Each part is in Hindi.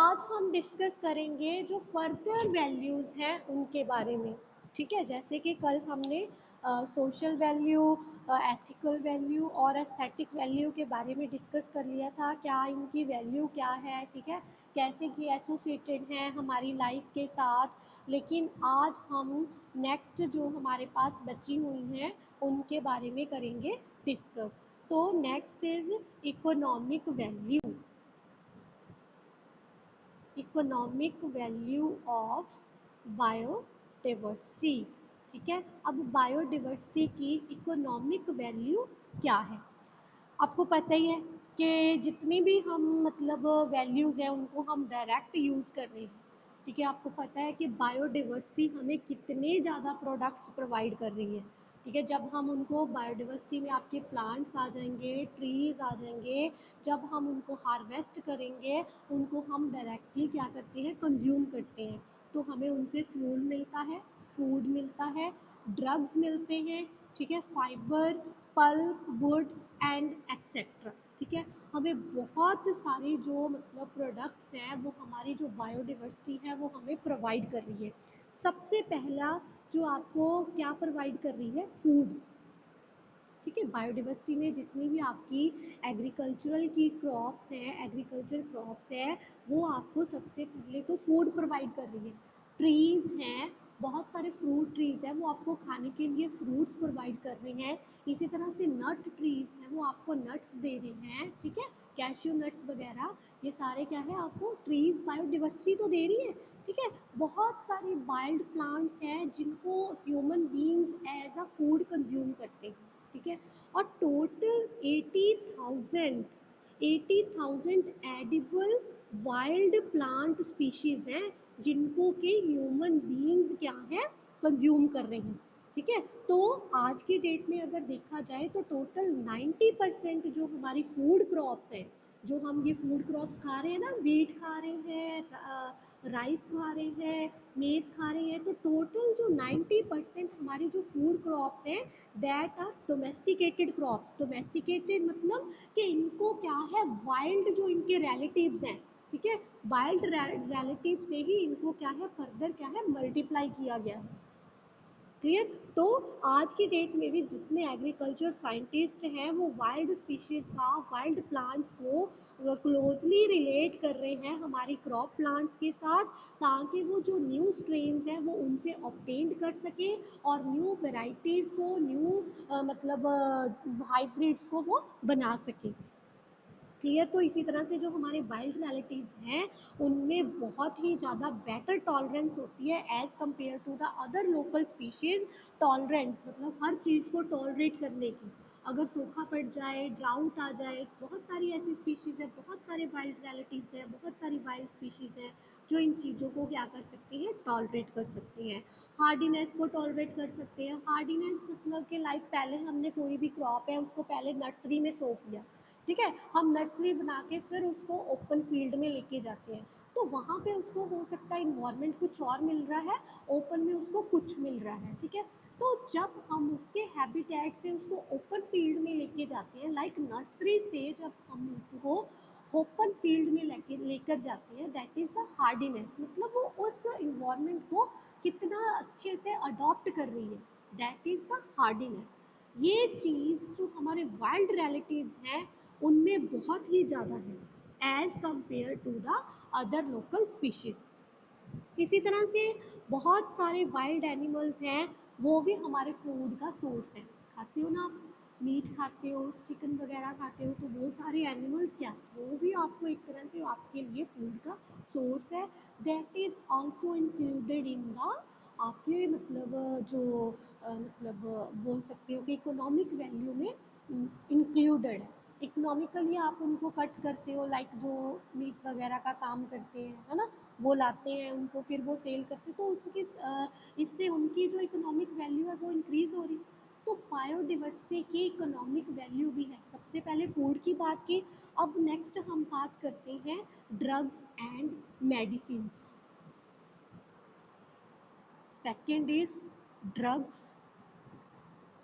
आज हम डिस्कस करेंगे जो फर्दर वैल्यूज़ हैं उनके बारे में। ठीक है, जैसे कि कल हमने सोशल वैल्यू, एथिकल वैल्यू और एस्थेटिक वैल्यू के बारे में डिस्कस कर लिया था, क्या इनकी वैल्यू क्या है, ठीक है, कैसे ये एसोसिएटेड हैं हमारी लाइफ के साथ। लेकिन आज हम नेक्स्ट जो हमारे पास बची हुई हैं उनके बारे में करेंगे डिस्कस। तो next is economic value. Economic value of biodiversity. ठीक है, अब बायोडाइवर्सिटी की इकोनॉमिक वैल्यू क्या है? आपको पता ही है कि जितनी भी हम मतलब वैल्यूज़ हैं उनको हम डायरेक्ट यूज़ कर रहे हैं। ठीक है, आपको पता है कि बायोडाइवर्सिटी हमें कितने ज़्यादा प्रोडक्ट्स प्रोवाइड कर रही है। ठीक है, जब हम उनको बायोडाइवर्सिटी में आपके प्लांट्स आ जाएंगे, ट्रीज़ आ जाएंगे, जब हम उनको हार्वेस्ट करेंगे, उनको हम डायरेक्टली क्या करते हैं, कंज्यूम करते हैं, तो हमें उनसे फ्यूल मिलता है, फूड मिलता है, ड्रग्स मिलते हैं, ठीक है, fibre, pulp, would and etcetera. ठीक है, हमें बहुत सारे जो मतलब प्रोडक्ट्स हैं वो हमारी जो बायोडाइवर्सिटी है वो हमें प्रोवाइड कर रही है। सबसे पहला जो आपको क्या प्रोवाइड कर रही है, फूड। ठीक है, बायोडाइवर्सिटी में जितनी भी आपकी एग्रीकल्चरल की क्रॉप्स हैं, एग्रीकल्चर क्रॉप्स हैं, वो आपको सबसे पहले तो फूड प्रोवाइड कर रही है। ट्रीज़ हैं, बहुत सारे फ्रूट ट्रीज़ हैं, वो आपको खाने के लिए फ्रूट्स प्रोवाइड कर रहे हैं। इसी तरह से नट ट्रीज़ हैं, वो आपको नट्स दे रहे हैं। ठीक है, कैश्यू नट्स वगैरह, ये सारे क्या है, आपको ट्रीज़ बायोडाइवर्सिटी तो दे रही है। ठीक है, बहुत सारे वाइल्ड प्लांट्स हैं जिनको human beings as a food consume करते हैं। ठीक है, और total 80,000 edible wild plant species हैं जिनको के ह्यूमन बीइंग्स क्या है, कंज्यूम कर रहे हैं। ठीक है, तो आज की डेट में अगर देखा जाए तो टोटल 90% जो हमारी फूड क्रॉप्स हैं, जो हम ये फूड क्रॉप्स खा रहे हैं ना, वीट खा रहे हैं, राइस खा रहे हैं, मेज़ खा रहे हैं, तो टोटल जो 90% हमारी जो फूड क्रॉप्स हैं that are domesticated crops. Domesticated मतलब कि इनको क्या है, वाइल्ड जो इनके रिलेटिव्स हैं, ठीक है, वाइल्ड रिलेटिव से ही इनको क्या है, फर्दर क्या है, मल्टीप्लाई किया गया है। क्लियर? तो आज की डेट में भी जितने एग्रीकल्चर साइंटिस्ट हैं वो वाइल्ड स्पीशीज़ का, वाइल्ड प्लांट्स को क्लोजली रिलेट कर रहे हैं हमारी क्रॉप प्लांट्स के साथ, ताकि वो जो न्यू स्ट्रेन्स हैं वो उनसे ऑब्टेन कर सकें और न्यू वेराइटीज़ को, न्यू मतलब हाइब्रिड्स को वो बना सकें। क्लियर? तो इसी तरह से जो हमारे वाइल्ड रिलेटिव्स हैं उनमें बहुत ही ज़्यादा बेटर टॉलरेंस होती है as compare to the other local species. Tolerant मतलब हर चीज़ को टॉलरेट करने की, अगर सूखा पड़ जाए, ड्राउट आ जाए, बहुत सारी ऐसी स्पीशीज़ है, बहुत सारे वाइल्ड रिलेटिव्स हैं, बहुत सारी वाइल्ड स्पीशीज़ हैं जो इन चीज़ों को क्या कर सकती हैं, टॉलरेट कर सकती हैं। हार्डीनेस को टॉलरेट कर सकते हैं। हार्डीनेस मतलब कि लाइक पहले हमने कोई भी क्रॉप है उसको पहले नर्सरी में सो किया, ठीक है, हम नर्सरी बना के फिर उसको ओपन फील्ड में लेके जाते हैं, तो वहाँ पे उसको हो सकता है इन्वायरमेंट कुछ और मिल रहा है, ओपन में उसको कुछ मिल रहा है। ठीक है, तो जब हम उसके हैबिटेट से उसको ओपन फील्ड में लेके जाते हैं, लाइक नर्सरी से जब हम उसको ओपन फील्ड में लेकर जाते हैं, दैट इज़ द हार्डीनेस, मतलब वो उस इन्वायरमेंट को कितना अच्छे से अडॉप्ट कर रही है, दैट इज़ द हार्डीनेस। ये चीज़ जो हमारे वाइल्ड रिलेटिव्स हैं उनमें बहुत ही ज़्यादा है as compare to the other local species. इसी तरह से बहुत सारे वाइल्ड एनिमल्स हैं, वो भी हमारे फूड का सोर्स है। खाते हो ना आप, मीट खाते हो, चिकन वगैरह खाते हो, तो वो सारे एनिमल्स क्या, वो भी आपको एक तरह से आपके लिए फूड का सोर्स है। That is also included in the आपके मतलब जो मतलब बोल सकते हो कि इकोनॉमिक वैल्यू में इंक्लूडेड है। इकोनॉमिकली आप उनको कट करते हो, लाइक जो मीट वगैरह का काम करते हैं, है ना, वो लाते हैं उनको, फिर वो सेल करते हैं, तो उनकी इससे उनकी जो इकोनॉमिक वैल्यू है वो इंक्रीज़ हो रही है। तो बायोडिवर्सिटी की इकोनॉमिक वैल्यू भी है। सबसे पहले फूड की बात की, अब नेक्स्ट हम बात करते हैं ड्रग्स एंड मेडिसिन्स की। Second is drugs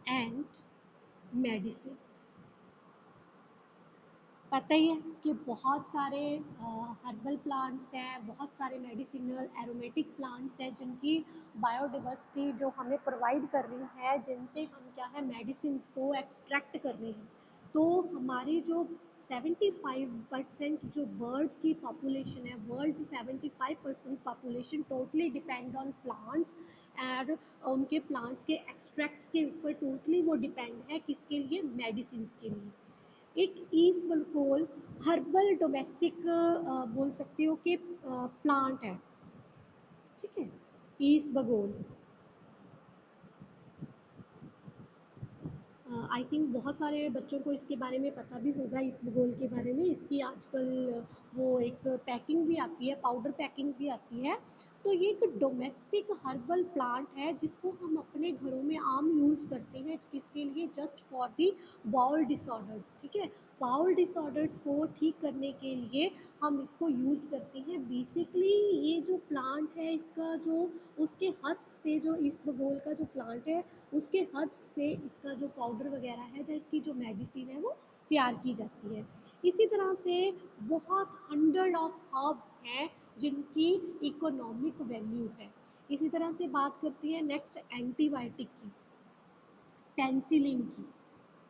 and medicines. पता ही है कि बहुत सारे हर्बल प्लांट्स हैं, बहुत सारे मेडिसिनल एरोमेटिक प्लांट्स हैं जिनकी बायोडाइवर्सिटी जो हमें प्रोवाइड कर रही है, जिनसे हम क्या है मेडिसिन को एक्सट्रैक्ट कर रहे हैं। तो हमारी जो 75% जो बर्ड्स की पॉपुलेशन है, world 75% population totally depend on plants and उनके प्लांट्स के एक्सट्रैक्ट्स के ऊपर टोटली वो डिपेंड है, किसके लिए, मेडिसिन के लिए। एक ईसबगोल हर्बल डोमेस्टिक बोल सकते हो कि प्लांट है, ठीक है, ईसबगोल। आई थिंक बहुत सारे बच्चों को इसके बारे में पता भी होगा, इसबगोल के बारे में। इसकी आजकल वो एक पैकिंग भी आती है, पाउडर पैकिंग भी आती है। तो ये एक डोमेस्टिक हर्बल प्लांट है जिसको हम अपने घरों में आम यूज़ करते हैं, किसके लिए, just for the bowel disorders, ठीक है। बाउल डिसऑर्डर्स को ठीक करने के लिए हम इसको यूज़ करते हैं। बेसिकली ये जो प्लांट है इसका जो उसके हस्क से, जो इसबगोल का जो प्लांट है उसके हस्क से इसका जो पाउडर वगैरह है, या इसकी जो मेडिसिन है वो तैयार की जाती है। इसी तरह से बहुत हंड्रेड ऑफ हर्ब्स हैं जिनकी इकोनॉमिक वैल्यू है। इसी तरह से बात करती है नेक्स्ट एंटीबायोटिक की, पेंसिलिन की।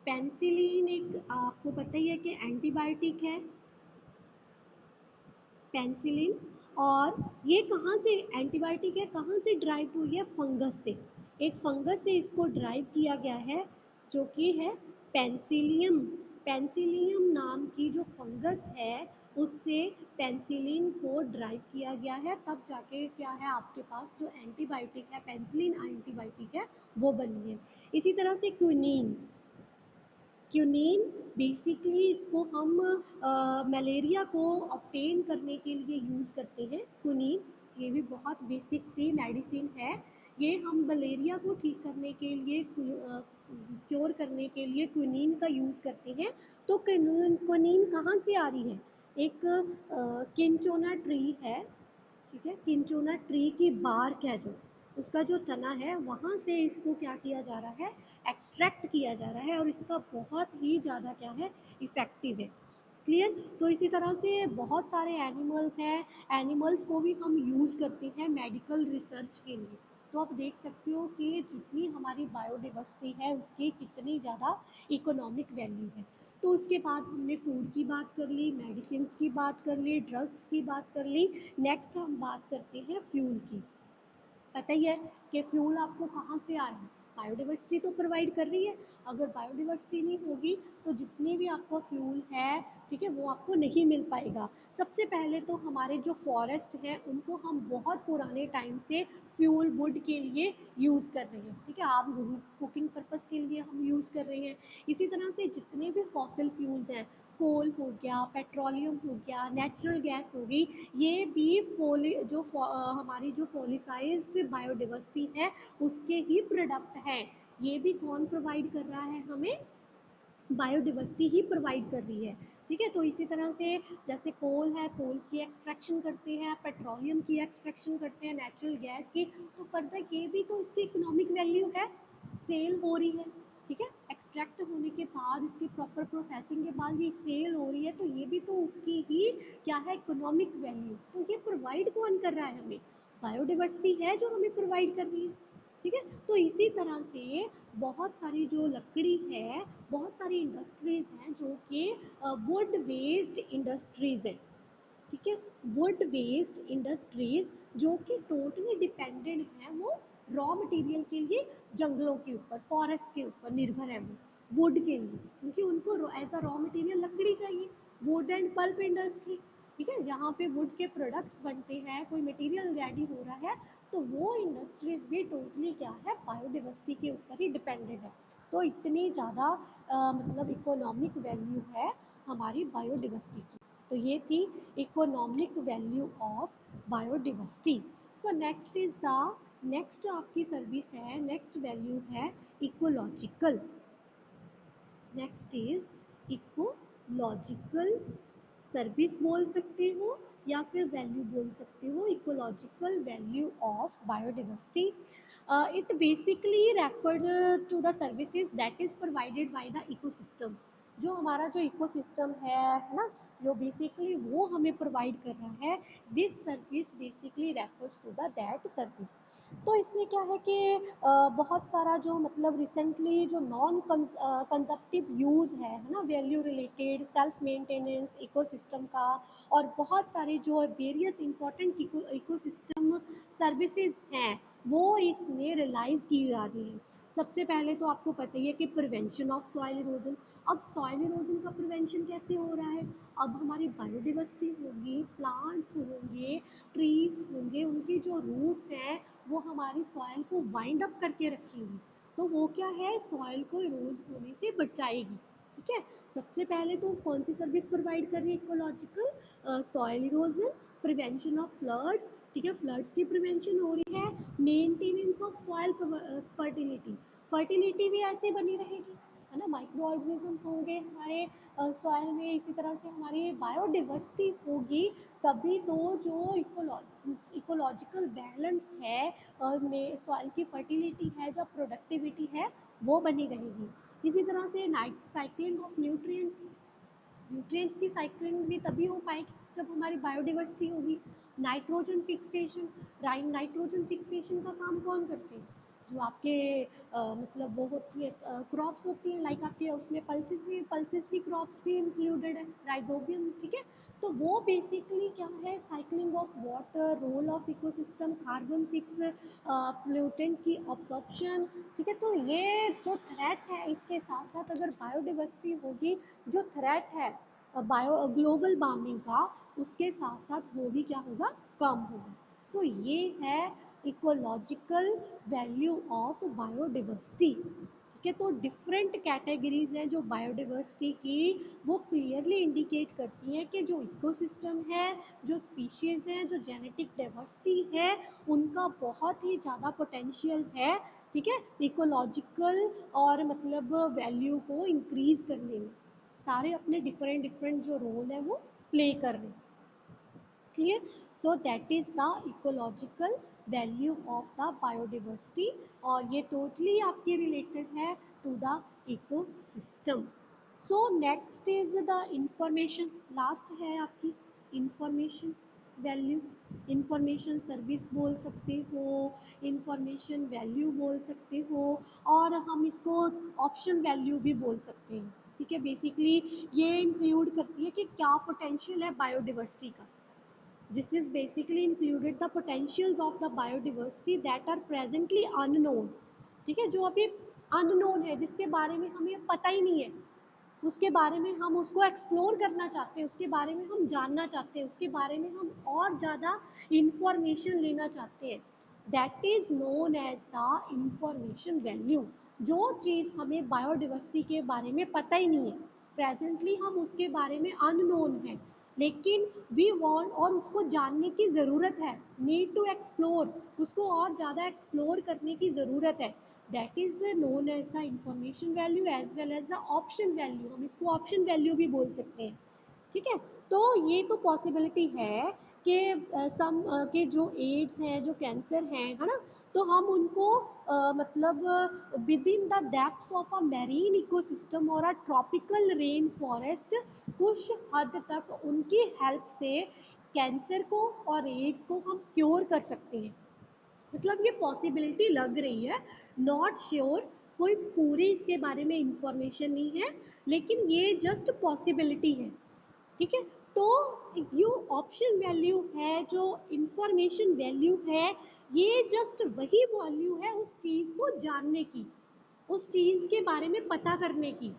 पेंसिलिन एक आपको पता ही है कि एंटीबायोटिक है, पेंसिलिन। और ये कहाँ से एंटीबायोटिक है, कहाँ से ड्राइव हुई है, फंगस से। एक फंगस से इसको ड्राइव किया गया है जो कि है पेंसिलियम। पेंसिलियम नाम की जो फंगस है उससे पेंसिलिन को ड्राइव किया गया है, तब जाके क्या है आपके पास जो एंटीबायोटिक है, पेंसिलिन एंटीबायोटिक है, वो बनी है। इसी तरह से क्विनीन। क्यूनिन बेसिकली इसको हम मलेरिया को ऑब्टेन करने के लिए यूज़ करते हैं, क्यूनिन। ये भी बहुत बेसिक सी मेडिसिन है। ये हम मलेरिया को ठीक करने के लिए, क्योर करने के लिए क्यूनिन का यूज़ करते हैं। तो क्यूनिन कहाँ से आ रही है, एक किंचोना ट्री है, ठीक है, किंचोना ट्री की बार्क है जो, उसका जो तना है वहाँ से इसको क्या किया जा रहा है, एक्सट्रैक्ट किया जा रहा है, और इसका बहुत ही ज़्यादा क्या है, इफ़ेक्टिव है। क्लियर। तो इसी तरह से बहुत सारे एनिमल्स हैं, एनिमल्स को भी हम यूज़ करते हैं मेडिकल रिसर्च के लिए। तो आप देख सकते हो कि जितनी हमारी बायोडाइवर्सिटी है उसकी कितनी ज़्यादा इकोनॉमिक वैल्यू है। तो उसके बाद हमने फूड की बात कर ली, मेडिसिन की बात कर ली, ड्रग्स की बात कर ली। नेक्स्ट हम बात करते हैं फ्यूल की। पता ही है कि फ्यूल आपको कहाँ से आ रहा है, बायोडाइवर्सिटी तो प्रोवाइड कर रही है। अगर बायोडाइवर्सिटी नहीं होगी तो जितनी भी आपको फ्यूल है, ठीक है, वो आपको नहीं मिल पाएगा। सबसे पहले तो हमारे जो फॉरेस्ट हैं उनको हम बहुत पुराने टाइम से फ्यूल वुड के लिए यूज़ कर रहे हैं, ठीक है, आप कुकिंग पर्पज़ के लिए हम यूज़ कर रहे हैं। इसी तरह से जितने भी फॉसिल फ्यूल्स हैं, कोल हो गया, पेट्रोलियम हो गया, नेचुरल गैस हो गई, ये भी हमारी जो फॉलिसाइज्ड बायोडाइवर्सिटी है उसके ही प्रोडक्ट हैं। ये भी कौन प्रोवाइड कर रहा है हमें, बायोडाइवर्सिटी ही प्रोवाइड कर रही है, ठीक है। तो इसी तरह से जैसे कोल है, कोल की एक्सट्रैक्शन करते हैं, पेट्रोलियम की एक्सट्रैक्शन करते हैं, नेचुरल गैस की, तो फर्दर ये भी तो इसकी इकोनॉमिक वैल्यू है, सेल हो रही है, ठीक है। एक्सट्रैक्ट होने के बाद इसकी प्रॉपर प्रोसेसिंग के बाद ये सेल हो रही है, तो ये भी तो उसकी ही क्या है, इकोनॉमिक वैल्यू। तो ये प्रोवाइड कौन कर रहा है हमें, बायोडाइवर्सिटी है जो हमें प्रोवाइड कर रही है, ठीक है। तो इसी तरह से बहुत सारी जो लकड़ी है, बहुत सारी इंडस्ट्रीज़ हैं जो कि वुड वेस्ड इंडस्ट्रीज़ हैं, ठीक है। वुड वेस्ट इंडस्ट्रीज जो कि टोटली डिपेंडेंट हैं वो रॉ मटेरियल के लिए जंगलों के ऊपर, फॉरेस्ट के ऊपर निर्भर है वो वुड के लिए, क्योंकि उनको एज अ रॉ मटेरियल लकड़ी चाहिए। वुड एंड पल्प इंडस्ट्री, ठीक है, जहाँ पे वुड के प्रोडक्ट्स बनते हैं, कोई मटेरियल रेडी हो रहा है, तो वो इंडस्ट्रीज भी टोटली क्या है, बायोडाइवर्सिटी के ऊपर ही डिपेंडेंट है। तो इतनी ज़्यादा मतलब इकोनॉमिक वैल्यू है हमारी बायोडाइवर्सिटी की। तो ये थी economic value of biodiversity. So next is the, next आपकी सर्विस है, नेक्स्ट वैल्यू है ecological. Next is ecological service बोल सकते हो या फिर वैल्यू बोल सकते हो, ecological value of biodiversity. It basically referred to the services that is provided by the ecosystem, जो हमारा जो इकोसिस्टम है ना, जो बेसिकली वो हमें प्रोवाइड कर रहा है, this service basically refers to the that service. तो इसमें क्या है कि बहुत सारा जो मतलब रिसेंटली जो नॉन कंजप्टिव यूज़ है ना, value related, self maintenance ecosystem का, और बहुत सारे जो वेरियस इंपॉर्टेंट इकोसिस्टम सर्विसेज हैं वो इसमें रियलाइज़ की जा रही हैं। सबसे पहले तो आपको पता ही है कि प्रिवेंशन ऑफ सॉइल इरोजन। अब सॉइल इरोजन का प्रिवेंशन कैसे हो रहा है? अब हमारी बायोडिवर्सिटी होगी, प्लांट्स होंगे, ट्रीज होंगे, उनके जो रूट्स हैं वो हमारी सॉइल को वाइंड अप करके रखेंगी, तो वो क्या है, सॉइल को इरोज होने से बचाएगी। ठीक है, सबसे पहले तो कौन सी सर्विस प्रोवाइड कर रही है ecological, soil erosion, prevention of floods, ठीक है, फ्लड्स की प्रिवेंशन हो रही है, maintenance of soil fertility, fertility भी ऐसे बनी रहेगी, है ना, माइक्रो ऑर्गेनिजम्स होंगे हमारे सॉइल में, इसी तरह से हमारी बायोडिवर्सिटी होगी, तभी तो जो इकोलॉजिकल बैलेंस है में सॉइल की फर्टिलिटी है, जो प्रोडक्टिविटी है वो बनी रहेगी। इसी तरह से साइक्लिंग ऑफ न्यूट्रिएंट्स, न्यूट्रिएंट्स की साइक्लिंग भी तभी हो पाएगी जब हमारी बायोडिवर्सिटी होगी। नाइट्रोजन फिक्सेशन, नाइट्रोजन फिक्सेशन का काम कौन करते हैं? जो आपके मतलब वो होती है क्रॉप्स होती हैं, लाइक आपके उसमें पल्सेस की क्रॉप्स भी इंक्लूडेड है, राइजोबियम, ठीक है। तो वो बेसिकली क्या है, cycling of water, role of ecosystem, carbon fix pollutant की ऑब्जॉर्प्शन, ठीक है। तो ये जो थ्रेट है, इसके साथ साथ अगर बायोडिवर्सिटी होगी, जो थ्रेट है बायो ग्लोबल वार्मिंग का, उसके साथ साथ वो भी क्या होगा, कम होगा। सो ये है इकोलॉजिकल वैल्यू ऑफ बायोडिवर्सिटी। ठीक है, तो डिफरेंट कैटेगरीज हैं जो बायोडिवर्सिटी की, वो क्लियरली इंडिकेट करती हैं कि जो इकोसिस्टम है, जो स्पीशीज़ हैं, जो जेनेटिक डाइवर्सिटी है, उनका बहुत ही ज़्यादा पोटेंशियल है, ठीक है, इकोलॉजिकल और मतलब वैल्यू को इंक्रीज करने में। सारे अपने डिफरेंट डिफरेंट जो रोल है वो प्ले कर रहे हैं। Clear? So that is the ecological value of the biodiversity, और ये टोटली आपके रिलेटेड है to the ecosystem. So next is the information, last है आपकी इंफॉर्मेशन वैल्यू। इंफॉर्मेशन सर्विस बोल सकते हो, इंफॉर्मेशन वैल्यू बोल सकते हो, और हम इसको ऑप्शन वैल्यू भी बोल सकते हैं। ठीक है, बेसिकली ये इंक्लूड करती है कि क्या पोटेंशियल है बायोडिवर्सिटी का। This is basically included the potentials of the biodiversity that are presently unknown। ठीक है, जो अभी अननोन है, जिसके बारे में हमें पता ही नहीं है, उसके बारे में हम उसको एक्सप्लोर करना चाहते हैं, उसके बारे में हम जानना चाहते हैं, उसके बारे में हम और ज़्यादा इंफॉर्मेशन लेना चाहते हैं, that is known as the information value. जो चीज़ हमें बायोडिवर्सिटी के बारे में पता ही नहीं है, प्रेजेंटली हम उसके बारे में अननोन है, लेकिन वी वांट, और उसको जानने की ज़रूरत है, नीड टू एक्सप्लोर, उसको और ज़्यादा एक्सप्लोर करने की ज़रूरत है, that is known as the information value as well as the option value. हम इसको ऑप्शन वैल्यू भी बोल सकते हैं। ठीक है, तो ये तो पॉसिबिलिटी है कि सम के जो एड्स हैं, जो कैंसर हैं, है ना, तो हम उनको मतलब with in the depths of a marine ecosystem और अ ट्रॉपिकल रेन फॉरेस्ट, कुछ हद तक उनकी हेल्प से कैंसर को और एड्स को हम क्योर कर सकते हैं। मतलब ये पॉसिबिलिटी लग रही है, नॉट श्योर, कोई पूरी इसके बारे में इंफॉर्मेशन नहीं है, लेकिन ये जस्ट पॉसिबिलिटी है। ठीक है, तो जो ऑप्शन वैल्यू है, जो इंफॉर्मेशन वैल्यू है, ये जस्ट वही वैल्यू है उस चीज़ को जानने की, उस चीज़ के बारे में पता करने की।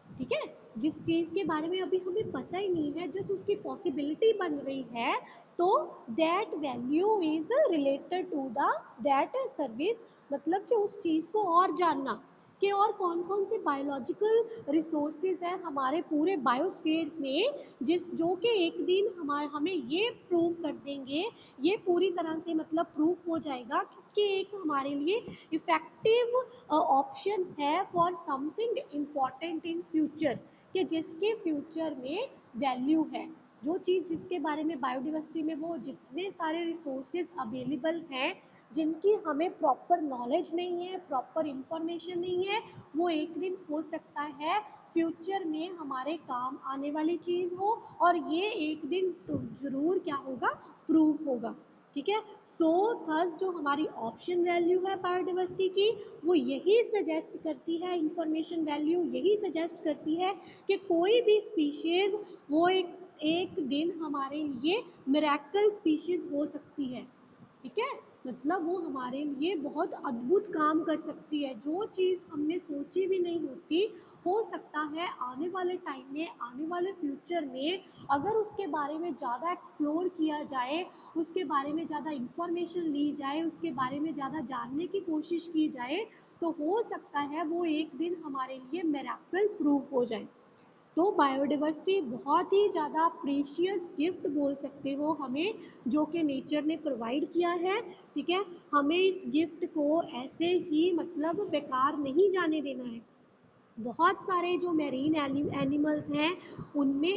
ठीक है, जिस चीज़ के बारे में अभी हमें पता ही नहीं है, जस्ट उसकी पॉसिबिलिटी बन रही है, तो that value is related to the that service. मतलब कि उस चीज़ को और जानना कि और कौन कौन से बायोलॉजिकल रिसोर्सेज हैं हमारे पूरे बायोस्फीयर्स में, जो कि एक दिन हमें ये प्रूव कर देंगे, ये पूरी तरह से मतलब प्रूफ हो जाएगा कि एक हमारे लिए इफ़ेक्टिव ऑप्शन है for something important in future, कि जिसके फ्यूचर में वैल्यू है, जो चीज़ जिसके बारे में बायोडिवर्सिटी में वो जितने सारे रिसोर्सेज अवेलेबल हैं, जिनकी हमें प्रॉपर नॉलेज नहीं है, प्रॉपर इंफॉर्मेशन नहीं है, वो एक दिन हो सकता है फ्यूचर में हमारे काम आने वाली चीज़ हो और ये एक दिन ज़रूर क्या होगा, प्रूव होगा। ठीक है, सो थस जो हमारी ऑप्शन वैल्यू है बायोडाइवर्सिटी की, वो यही सजेस्ट करती है, इंफॉर्मेशन वैल्यू यही सजेस्ट करती है कि कोई भी स्पीशीज़ वो एक दिन हमारे लिए मिरेकल स्पीशीज़ हो सकती है। ठीक है, मतलब वो हमारे लिए बहुत अद्भुत काम कर सकती है, जो चीज़ हमने सोची भी नहीं होती, हो सकता है आने वाले टाइम में, आने वाले फ्यूचर में अगर उसके बारे में ज़्यादा एक्सप्लोर किया जाए, उसके बारे में ज़्यादा इंफॉर्मेशन ली जाए, उसके बारे में ज़्यादा जानने की कोशिश की जाए, तो हो सकता है वो एक दिन हमारे लिए मिरेकल प्रूफ हो जाए। तो बायोडाइवर्सिटी बहुत ही ज़्यादा प्रीशियस गिफ्ट बोल सकते हो हमें, जो कि नेचर ने प्रोवाइड किया है। ठीक है, हमें इस गिफ्ट को ऐसे ही मतलब बेकार नहीं जाने देना है। बहुत सारे जो मेरीन एनिमल्स हैं उनमें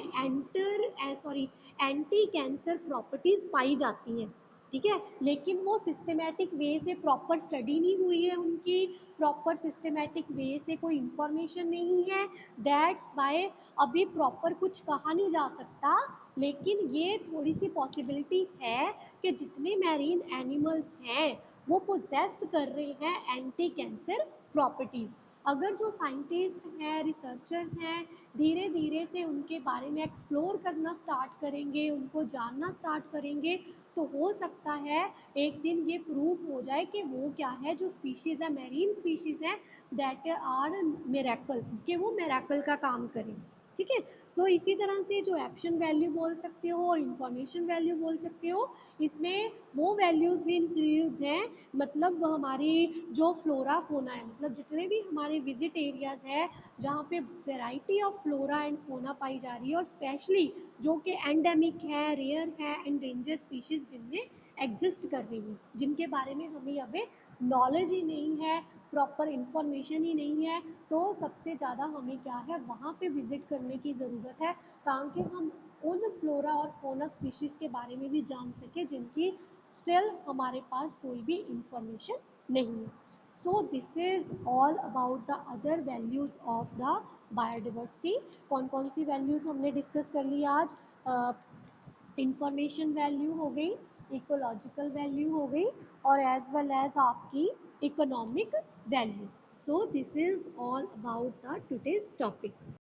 एंटी कैंसर प्रॉपर्टीज़ पाई जाती हैं। ठीक है, लेकिन वो सिस्टमेटिक वे से प्रॉपर स्टडी नहीं हुई है, उनकी प्रॉपर सिस्टमेटिक वे से कोई इंफॉर्मेशन नहीं है, दैट्स वाई अभी प्रॉपर कुछ कहा नहीं जा सकता। लेकिन ये थोड़ी सी पॉसिबिलिटी है कि जितने मैरीन एनिमल्स हैं वो पोजेस कर रहे हैं एंटी कैंसर प्रॉपर्टीज़। अगर जो साइंटिस्ट हैं, रिसर्चर्स हैं, धीरे धीरे से उनके बारे में एक्सप्लोर करना स्टार्ट करेंगे, उनको जानना स्टार्ट करेंगे, तो हो सकता है एक दिन ये प्रूफ हो जाए कि वो क्या है, जो स्पीशीज़ है, मेरीन स्पीशीज़ है, दैट आर मिरेकल, कि वो मिरेकल का काम करें। ठीक है, तो इसी तरह से जो एक्शन वैल्यू बोल सकते हो, इंफॉर्मेशन वैल्यू बोल सकते हो, इसमें वो वैल्यूज़ भी इंक्लूड हैं, मतलब वो हमारी जो फ्लोरा फोना है, मतलब जितने भी हमारे विजिट एरियाज़ है जहाँ पे variety of flora and fauna पाई जा रही है, और स्पेशली जो कि एंडेमिक है, रेयर है, एंडेंजर स्पीशीज़ जिनमें एग्जिस्ट कर रही हैं, जिनके बारे में हमें अभी नॉलेज ही नहीं है, प्रॉपर इंफॉर्मेशन ही नहीं है, तो सबसे ज़्यादा हमें क्या है, वहाँ पे विज़िट करने की ज़रूरत है, ताकि हम उन फ्लोरा और फोना स्पीशीज़ के बारे में भी जान सकें जिनकी स्टिल हमारे पास कोई भी इंफॉर्मेशन नहीं है। So this is all about the other values of the biodiversity. कौन कौन सी वैल्यूज़ हमने डिस्कस कर ली आज? इंफॉर्मेशन वैल्यू हो गई, इकोलॉजिकल वैल्यू हो गई, और एज वेल एज आपकी economic value. So this is all about the today's topic.